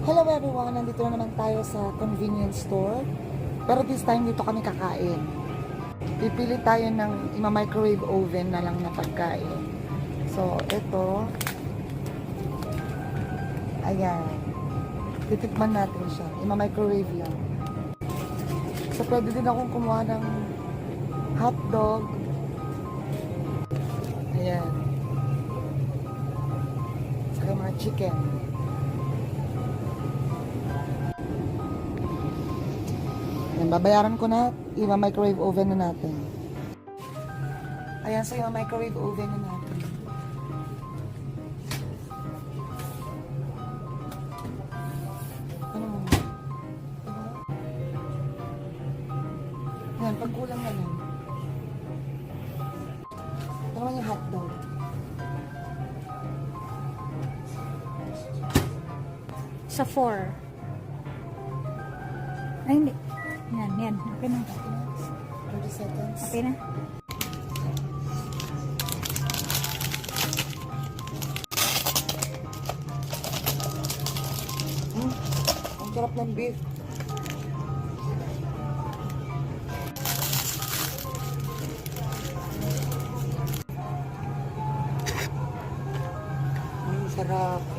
Hello everyone! Nandito na naman tayo sa convenience store. Pero this time dito kami kakain. Pipili tayo ng ima-microwave oven na lang na pagkain. So, ito. Ayan. Titikman natin siya. Ima-microwave lang. So, pwede din akong kumuha ng hotdog. Ayan. Saka mga chicken. Ayan, babayaran ko na. Ima-microwave oven na natin. Ayan, so ima-microwave oven na natin. Ano mo? Ayan, pagkulang na lang. Ito naman yung hotdog. Sa 4. Ay, hindi. Yan. Okay na. 30 seconds. Okay na. Ang sarap ng beef. Sarap.